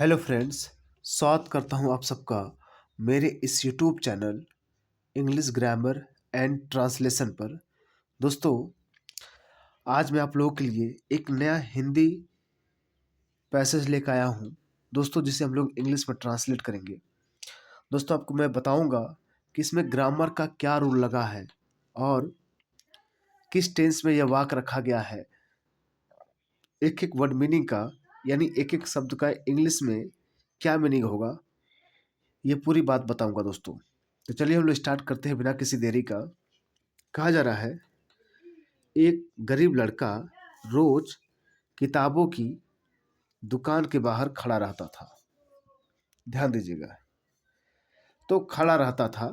Hello friends, स्वागत करता हूं आप सबका मेरे इस YouTube channel English grammar and translation पर। दोस्तों, आज मैं आप लोगों के लिए एक नया हिंदी पैसेज लेकर आया हूं दोस्तों, जिसे हम लोग इंग्लिश में ट्रांसलेट करेंगे। दोस्तों, आपको मैं बताऊंगा कि इसमें ग्रामर का क्या रूल लगा है और किस टेंस में यह वाक्य रखा गया है। एक एक वर्ड मीनिंग का, यानी एक एक शब्द का इंग्लिश में क्या मीनिंग होगा, ये पूरी बात बताऊंगा दोस्तों। तो चलिए हम लोग स्टार्ट करते हैं बिना किसी देरी का। कहा जा रहा है, एक गरीब लड़का रोज किताबों की दुकान के बाहर खड़ा रहता था। ध्यान दीजिएगा, तो खड़ा रहता था।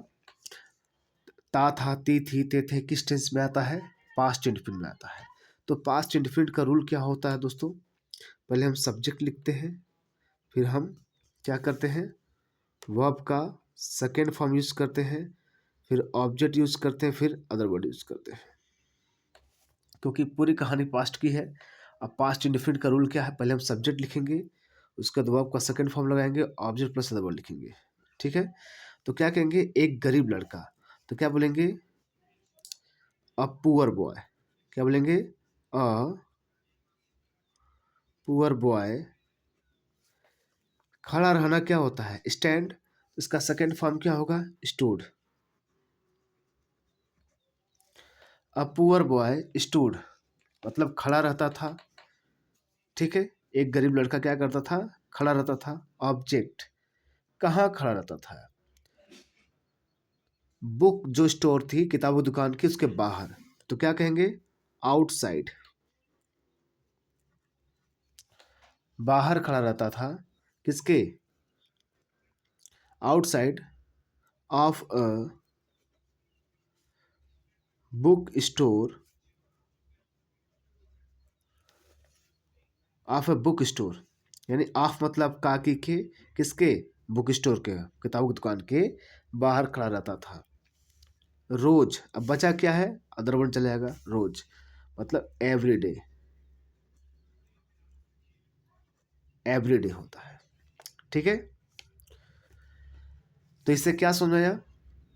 ता था, ती थी, ते थे किस टेंस में आता है? पास्ट इंडेफिनिट में आता है। तो पास्ट इंडेफिनिट का रूल क्या होता है दोस्तों? पहले हम सब्जेक्ट लिखते हैं, फिर हम क्या करते हैं, वर्ब का सेकेंड फॉर्म यूज करते हैं, फिर ऑब्जेक्ट यूज करते हैं, फिर अदर वर्ड यूज करते हैं, क्योंकि पूरी कहानी पास्ट की है। अब पास्ट इंडेफिनिट का रूल क्या है? पहले हम सब्जेक्ट लिखेंगे, उसके बाद वर्ब का सेकंड फॉर्म लगाएंगे, ऑब्जेक्ट प्लस अदर वर्ड लिखेंगे। ठीक है, तो क्या कहेंगे? एक गरीब लड़का, तो क्या बोलेंगे? A poor boy. क्या बोलेंगे? A poor boy. खड़ा रहना क्या होता है? स्टैंड। इसका सेकंड फॉर्म क्या होगा? Stood. A poor boy stood मतलब खड़ा रहता था। ठीक है, एक गरीब लड़का क्या करता था? खड़ा रहता था। ऑब्जेक्ट, कहाँ खड़ा रहता था? बुक जो स्टोर थी, किताबों दुकान की, उसके बाहर, तो क्या कहेंगे? आउटसाइड। बाहर खड़ा रहता था किसके? Outside of a book store, of a book store, यानी ऑफ मतलब काकी के, किसके? बुक स्टोर के, किताबों की दुकान के बाहर खड़ा रहता था रोज। अब बचा क्या है? अदर वर्ड चले जाएगा। रोज मतलब एवरीडे, एवरीडे होता है। ठीक है, तो इससे क्या समझ आया?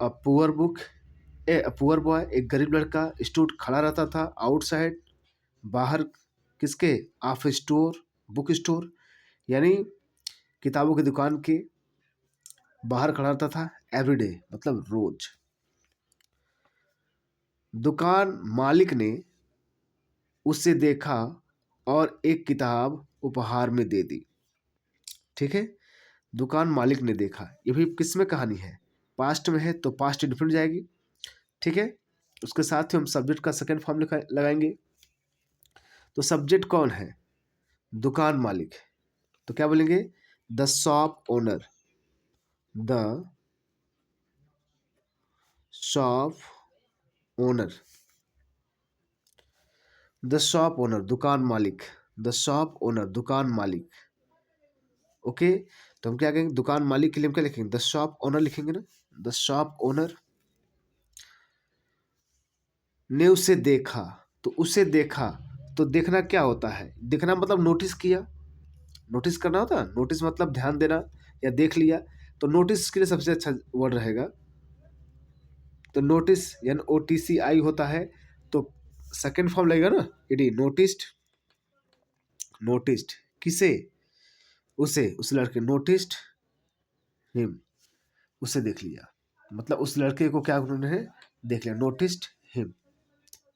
A poor book, a poor boy, एक गरीब लड़का, स्टूड खड़ा रहता था, आउटसाइड बाहर, किसके? ऑफ स्टोर, बुक स्टोर, यानी किताबों की दुकान के बाहर खड़ा रहता था, एवरीडे मतलब रोज। दुकान मालिक ने उसे देखा और एक किताब उपहार में दे दी। ठीक है, दुकान मालिक ने देखा, ये भी किस में कहानी है? पास्ट में है, तो पास्ट इंडेफिनिट जाएगी। ठीक है, उसके साथ ही हम सब्जेक्ट का सेकंड फॉर्म लगाएंगे। तो सब्जेक्ट कौन है? दुकान मालिक, तो क्या बोलेंगे? The shop owner. The shop owner, the shop owner दुकान मालिक, द शॉप ओनर दुकान मालिक। ओके, तो हम क्या कहेंगे? दुकान मालिक के लिए हम क्या लिखेंगे? द शॉप ओनर लिखेंगे ना। द शॉप ओनर ने उसे देखा, तो उसे देखा, तो देखना क्या होता है? देखना मतलब नोटिस किया, नोटिस करना होता है। नोटिस मतलब ध्यान देना या देख लिया, तो नोटिस के लिए सबसे अच्छा वर्ड रहेगा। तो नोटिस यानी OTCI होता है, तो सेकंड फॉर्म लगेगा ना, ईडी। नोटिस्ड, नोटिस्ड किसे? उसे, उस लड़के, नोटिस्ड हिम, उसे देख लिया, मतलब उस लड़के को क्या उन्होंने देख लिया, नोटिस्ड हिम।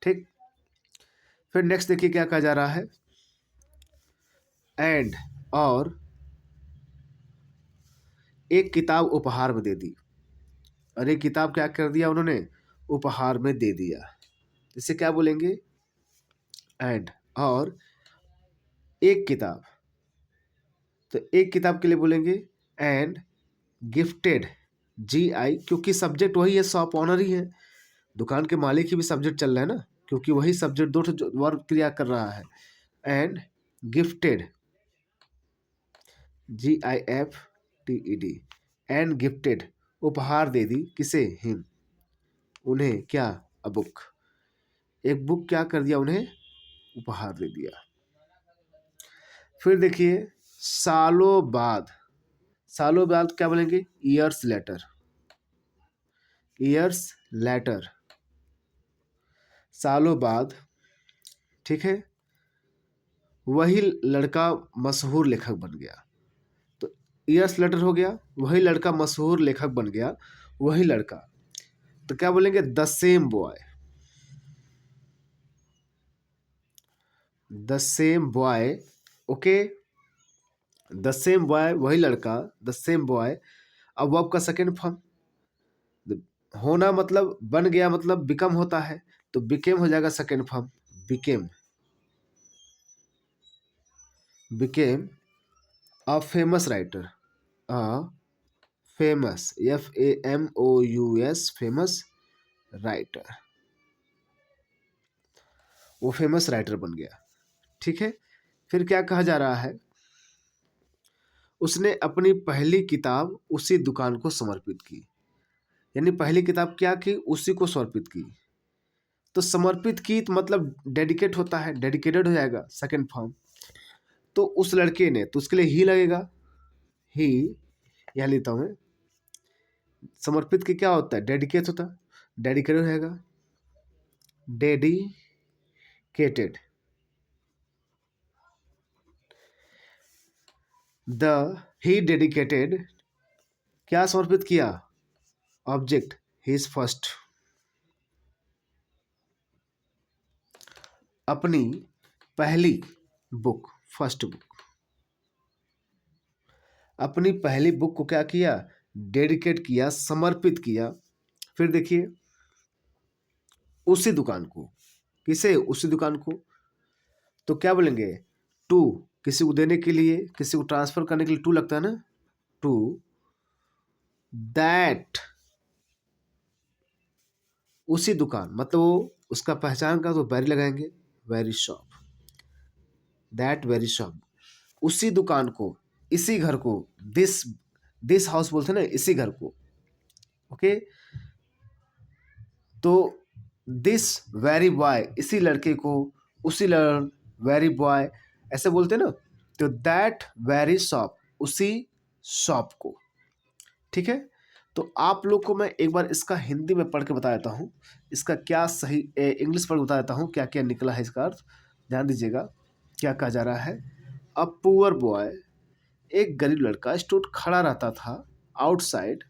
ठीक, फिर नेक्स्ट देखिए क्या कहा जा रहा है। एंड, और एक किताब उपहार में दे दी। और एक किताब क्या कर दिया उन्होंने? उपहार में दे दिया। इसे क्या बोलेंगे? एंड, और एक किताब, तो एक किताब के लिए बोलेंगे एंड गिफ्टेड, GI, क्योंकि सब्जेक्ट वही है, शॉप ऑनर ही है, दुकान के मालिक ही भी सब्जेक्ट चल रहा है ना, क्योंकि वही सब्जेक्ट दो वर्ब क्रिया कर रहा है। And gifted, GIFTED, and gifted उपहार दे दी, किसे? हिम, उन्हें। क्या? अ बुक, एक बुक क्या कर दिया उन्हें? उपहार दे दिया। फिर देखिए सालों बाद, सालों बाद क्या बोलेंगे? ईयर्स लेटर, ईयर्स लेटर, सालों बाद, ठीक है। वही लड़का मशहूर लेखक बन गया। तो ईयर्स लेटर हो गया, वही लड़का मशहूर लेखक बन गया, वही लड़का। तो क्या बोलेंगे? The same boy, the same boy, okay. The same boy, वही लड़का, द सेम बॉय। अब वर्ब का सेकेंड फॉर्म, होना मतलब बन गया, मतलब बिकम होता है, तो बिकेम हो जाएगा second form, became, became a famous writer, a famous, FAMOUS, famous writer, वो फेमस राइटर बन गया, ठीक है। फिर क्या कहा जा रहा है? उसने अपनी पहली किताब उसी दुकान को समर्पित की, यानी पहली किताब क्या की? उसी को समर्पित की। तो समर्पित की तो मतलब डेडिकेट होता है, डेडिकेटेड हो जाएगा सेकंड फॉर्म। तो उस लड़के ने, तो उसके लिए ही लगेगा, ही, यह लेता हूं मैं। समर्पित की क्या होता है? डेडिकेट होता है, डेडिकेटेड हो जाएगा, डेडिकेटेड। द ही डेडिकेटेड, क्या समर्पित किया? ऑब्जेक्ट, हिज फर्स्ट, अपनी पहली बुक, फर्स्ट बुक, अपनी पहली बुक को क्या किया? डेडिकेट किया, समर्पित किया। फिर देखिए, उसी दुकान को, किसे? उसी दुकान को। तो क्या बोलेंगे? टू, किसी को देने के लिए, किसी को ट्रांसफर करने के लिए टू लगता है ना, टू दैट, उसी दुकान, मतलब वो उसका पहचान का तो वेरी लगाएंगे, very shop, that very shop, उसी दुकान को, इसी घर को, दिस, दिस हाउस बोलते हैं ना, इसी घर को, ओके। तो दिस वेरी बॉय, इसी लड़के को, उसी वेरी बॉय, ऐसे बोलते हैं ना। तो दैट वेरी शॉप, उसी शॉप को, ठीक है। तो आप लोग को मैं एक बार इसका हिंदी में पढ़ के बता देता हूँ, इसका क्या सही इंग्लिश पढ़ के बता देता हूँ क्या क्या निकला है इसका अर्थ। ध्यान दीजिएगा क्या कहा जा रहा है। अ पुअर बॉय, एक गरीब लड़का स्टूड, खड़ा रहता था, आउटसाइड,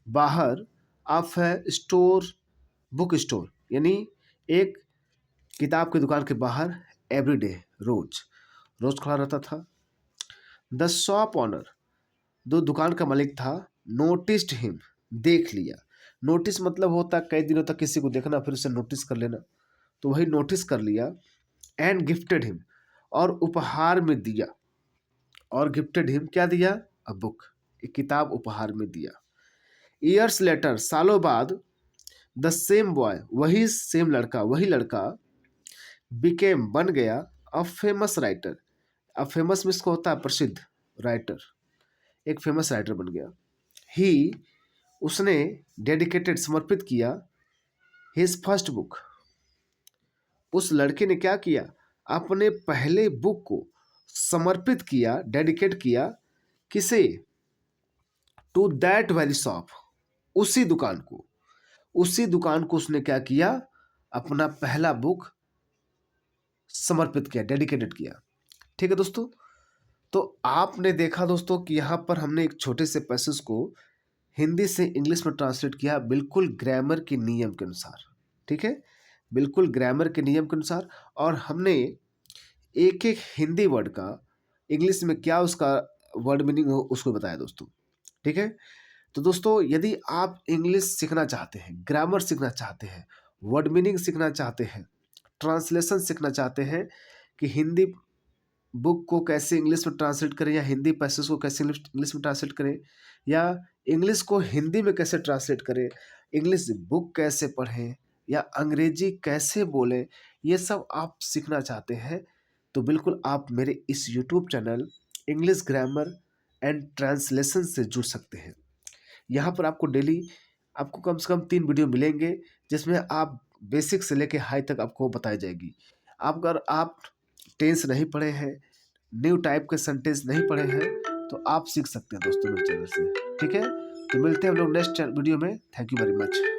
बाहर, ऑफ है स्टोर, बुक स्टोर, यानी एक किताब की दुकान के बाहर, एवरीडे, रोज, रोज खड़ा रहता था। द शॉप ऑनर, जो दुकान का मालिक था, नोटिस्ड हिम, देख लिया। नोटिस मतलब होता है कई दिनों तक किसी को देखना, फिर उसे नोटिस कर लेना, तो वही नोटिस कर लिया। एंड गिफ्टेड हिम, और उपहार में दिया, और गिफ्टेड हिम क्या दिया? अ बुक, एक किताब उपहार में दिया। ईयर्स लेटर, सालों बाद, द सेम बॉय, वही सेम लड़का, वही लड़का, बिकेम, बन गया, अ फेमस राइटर, अब फेमस में इसको होता है प्रसिद्ध राइटर, एक फेमस राइटर बन गया। ही, उसने, डेडिकेटेड, समर्पित किया, हिज फर्स्ट बुक, उस लड़के ने क्या किया? अपने पहले बुक को समर्पित किया, डेडिकेट किया, किसे? टू दैट वेरी शॉप, उसी दुकान को, उसी दुकान को उसने क्या किया? अपना पहला बुक समर्पित किया, डेडिकेटेड किया, ठीक है दोस्तों। तो आपने देखा दोस्तों कि यहाँ पर हमने एक छोटे से पैसेज को हिंदी से इंग्लिश में ट्रांसलेट किया, बिल्कुल ग्रामर के नियम के अनुसार, ठीक है, बिल्कुल ग्रामर के नियम के अनुसार। और हमने एक एक हिंदी वर्ड का इंग्लिश में क्या उसका वर्ड मीनिंग हो उसको बताया दोस्तों, ठीक है। तो दोस्तों यदि आप इंग्लिश सीखना चाहते हैं, ग्रामर सीखना चाहते हैं, वर्ड मीनिंग सीखना चाहते हैं, ट्रांसलेशन सीखना चाहते हैं कि हिंदी बुक को कैसे इंग्लिश में ट्रांसलेट करें, या हिंदी पैसेज को कैसे इंग्लिश में ट्रांसलेट करें, या इंग्लिश को हिंदी में कैसे ट्रांसलेट करें, इंग्लिश बुक कैसे पढ़ें, या अंग्रेजी कैसे बोलें, ये सब आप सीखना चाहते हैं, तो बिल्कुल आप मेरे इस YouTube channel English grammar and translation से जुड़ सकते हैं। यहाँ पर आपको डेली, आपको कम से कम 3 वीडियो मिलेंगे, जिसमें आप बेसिक से लेके हाई तक आपको बताई जाएगी। आप अगर आप टेंस नहीं पढ़े हैं, न्यू टाइप के सेंटेंस नहीं पढ़े हैं तो आप सीख सकते हैं दोस्तों मेरे चैनल से। ठीक है, तो मिलते हैं हम लोग नेक्स्ट वीडियो में। Thank you very much.